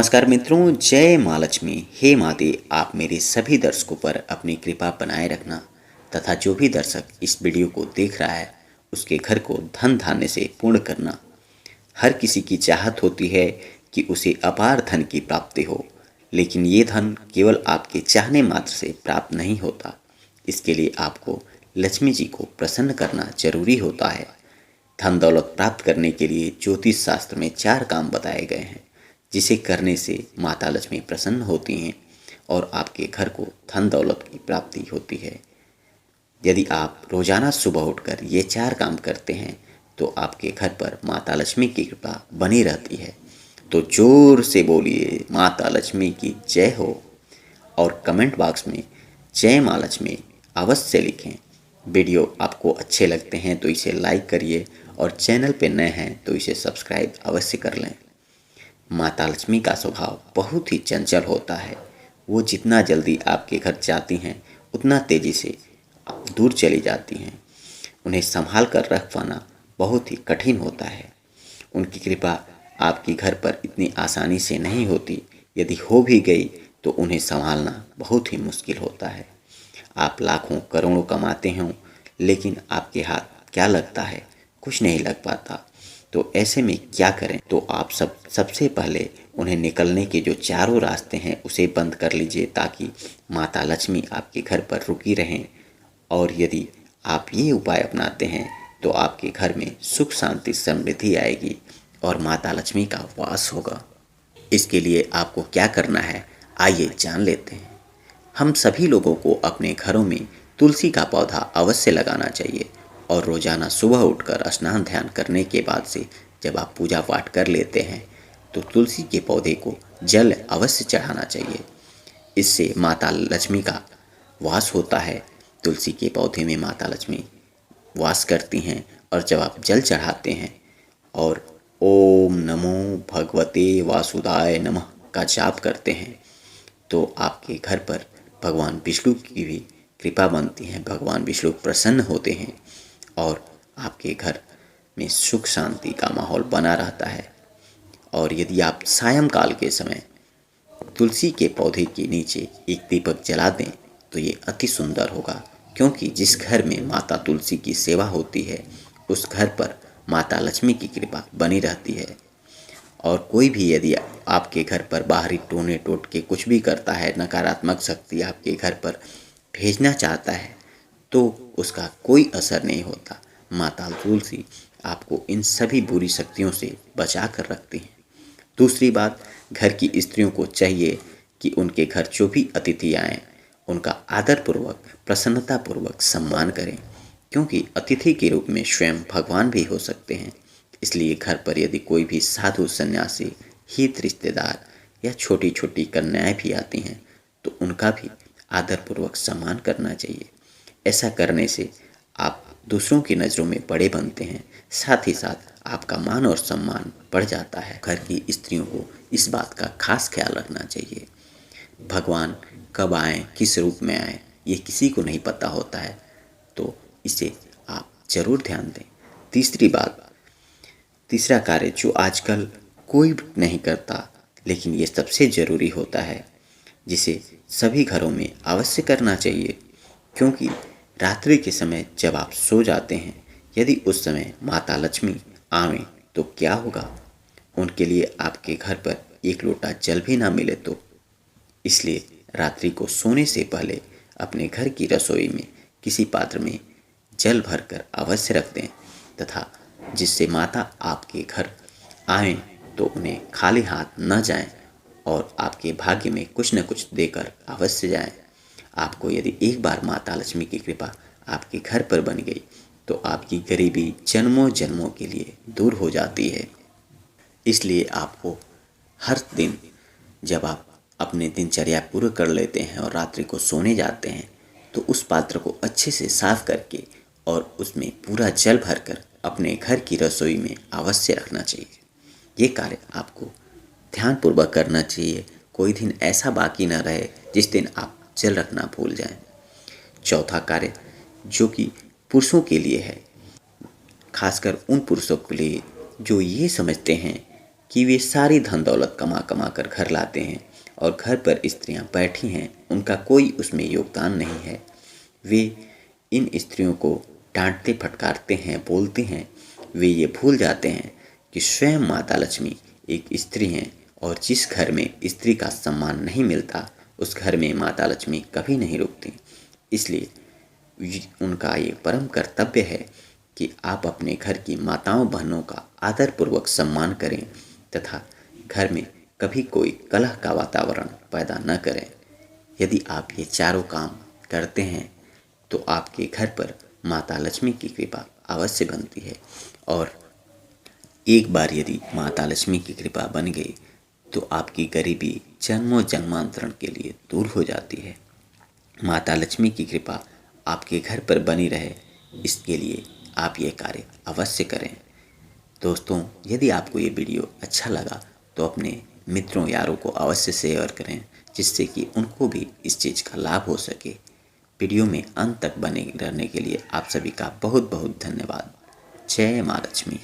नमस्कार मित्रों, जय माँ लक्ष्मी। हे माते, आप मेरे सभी दर्शकों पर अपनी कृपा बनाए रखना तथा जो भी दर्शक इस वीडियो को देख रहा है उसके घर को धन धान्य से पूर्ण करना। हर किसी की चाहत होती है कि उसे अपार धन की प्राप्ति हो, लेकिन ये धन केवल आपके चाहने मात्र से प्राप्त नहीं होता। इसके लिए आपको लक्ष्मी जी को प्रसन्न करना जरूरी होता है। धन दौलत प्राप्त करने के लिए ज्योतिष शास्त्र में 4 काम बताए गए हैं, जिसे करने से माता लक्ष्मी प्रसन्न होती हैं और आपके घर को धन दौलत की प्राप्ति होती है। यदि आप रोजाना सुबह उठकर ये 4 काम करते हैं तो आपके घर पर माता लक्ष्मी की कृपा बनी रहती है। तो जोर से बोलिए माता लक्ष्मी की जय हो और कमेंट बॉक्स में जय माँ लक्ष्मी अवश्य लिखें। वीडियो आपको अच्छे लगते हैं तो इसे लाइक करिए और चैनल पे नए हैं तो इसे सब्सक्राइब अवश्य कर लें। माता लक्ष्मी का स्वभाव बहुत ही चंचल होता है। वो जितना जल्दी आपके घर जाती हैं उतना तेजी से दूर चली जाती हैं। उन्हें संभाल कर रख पाना बहुत ही कठिन होता है। उनकी कृपा आपके घर पर इतनी आसानी से नहीं होती। यदि हो भी गई तो उन्हें संभालना बहुत ही मुश्किल होता है। आप लाखों करोड़ों कमाते हों, लेकिन आपके हाथ क्या लगता है? कुछ नहीं लग पाता। तो ऐसे में क्या करें? तो आप सबसे पहले उन्हें निकलने के जो चारों रास्ते हैं उसे बंद कर लीजिए, ताकि माता लक्ष्मी आपके घर पर रुकी रहें। और यदि आप ये उपाय अपनाते हैं तो आपके घर में सुख शांति समृद्धि आएगी और माता लक्ष्मी का वास होगा। इसके लिए आपको क्या करना है, आइए जान लेते हैं। हम सभी लोगों को अपने घरों में तुलसी का पौधा अवश्य लगाना चाहिए और रोजाना सुबह उठकर स्नान ध्यान करने के बाद से जब आप पूजा पाठ कर लेते हैं तो तुलसी के पौधे को जल अवश्य चढ़ाना चाहिए। इससे माता लक्ष्मी का वास होता है। तुलसी के पौधे में माता लक्ष्मी वास करती हैं और जब आप जल चढ़ाते हैं और ओम नमो भगवते वासुदेवाय नमः का जाप करते हैं तो आपके घर पर भगवान विष्णु की भी कृपा बनती है। भगवान विष्णु प्रसन्न होते हैं और आपके घर में सुख शांति का माहौल बना रहता है। और यदि आप सायंकाल के समय तुलसी के पौधे के नीचे एक दीपक जला दें तो ये अति सुंदर होगा, क्योंकि जिस घर में माता तुलसी की सेवा होती है उस घर पर माता लक्ष्मी की कृपा बनी रहती है। और कोई भी यदि आपके घर पर बाहरी टोने टोटके कुछ भी करता है, नकारात्मक शक्ति आपके घर पर भेजना चाहता है, तो उसका कोई असर नहीं होता। माता तुलसी आपको इन सभी बुरी शक्तियों से बचा कर रखती हैं। दूसरी बात, घर की स्त्रियों को चाहिए कि उनके घर जो भी अतिथि आएं उनका आदरपूर्वक प्रसन्नतापूर्वक सम्मान करें, क्योंकि अतिथि के रूप में स्वयं भगवान भी हो सकते हैं। इसलिए घर पर यदि कोई भी साधु सन्यासी, हित रिश्तेदार या छोटी छोटी कन्याएं भी आती हैं तो उनका भी आदरपूर्वक सम्मान करना चाहिए। ऐसा करने से आप दूसरों की नज़रों में बड़े बनते हैं, साथ ही साथ आपका मान और सम्मान बढ़ जाता है। घर की स्त्रियों को इस बात का खास ख्याल रखना चाहिए। भगवान कब आएँ, किस रूप में आएँ, ये किसी को नहीं पता होता है, तो इसे आप जरूर ध्यान दें। तीसरी बात, तीसरा कार्य जो आजकल कोई नहीं करता लेकिन ये सबसे ज़रूरी होता है, जिसे सभी घरों में अवश्य करना चाहिए, क्योंकि रात्रि के समय जब आप सो जाते हैं यदि उस समय माता लक्ष्मी आवें तो क्या होगा? उनके लिए आपके घर पर एक लोटा जल भी ना मिले तो। इसलिए रात्रि को सोने से पहले अपने घर की रसोई में किसी पात्र में जल भरकर अवश्य रख दें, तथा जिससे माता आपके घर आएं तो उन्हें खाली हाथ न जाएं और आपके भाग्य में कुछ न कुछ देकर अवश्य जाएं। आपको यदि एक बार माता लक्ष्मी की कृपा आपके घर पर बन गई तो आपकी गरीबी जन्मों जन्मों के लिए दूर हो जाती है। इसलिए आपको हर दिन जब आप अपने दिनचर्या पूरा कर लेते हैं और रात्रि को सोने जाते हैं तो उस पात्र को अच्छे से साफ करके और उसमें पूरा जल भरकर अपने घर की रसोई में अवश्य रखना चाहिए। ये कार्य आपको ध्यानपूर्वक करना चाहिए। कोई दिन ऐसा बाकी न रहे जिस दिन आप जल रखना भूल जाएं। चौथा कार्य जो कि पुरुषों के लिए है, खासकर उन पुरुषों के लिए जो ये समझते हैं कि वे सारी धन दौलत कमा कमा कर घर लाते हैं और घर पर स्त्रियां बैठी हैं, उनका कोई उसमें योगदान नहीं है। वे इन स्त्रियों को डांटते फटकारते हैं, बोलते हैं। वे ये भूल जाते हैं कि स्वयं माता लक्ष्मी एक स्त्री हैं और जिस घर में स्त्री का सम्मान नहीं मिलता उस घर में माता लक्ष्मी कभी नहीं रुकती। इसलिए उनका ये परम कर्तव्य है कि आप अपने घर की माताओं बहनों का आदरपूर्वक सम्मान करें तथा घर में कभी कोई कलह का वातावरण पैदा न करें। यदि आप ये चारों काम करते हैं तो आपके घर पर माता लक्ष्मी की कृपा अवश्य बनती है और एक बार यदि माता लक्ष्मी की कृपा बन गई तो आपकी गरीबी जन्मों जन्मांतरण के लिए दूर हो जाती है। माता लक्ष्मी की कृपा आपके घर पर बनी रहे, इसके लिए आप ये कार्य अवश्य करें। दोस्तों, यदि आपको ये वीडियो अच्छा लगा तो अपने मित्रों यारों को अवश्य शेयर करें, जिससे कि उनको भी इस चीज़ का लाभ हो सके। वीडियो में अंत तक बने रहने के लिए आप सभी का बहुत बहुत धन्यवाद। जय माँ लक्ष्मी।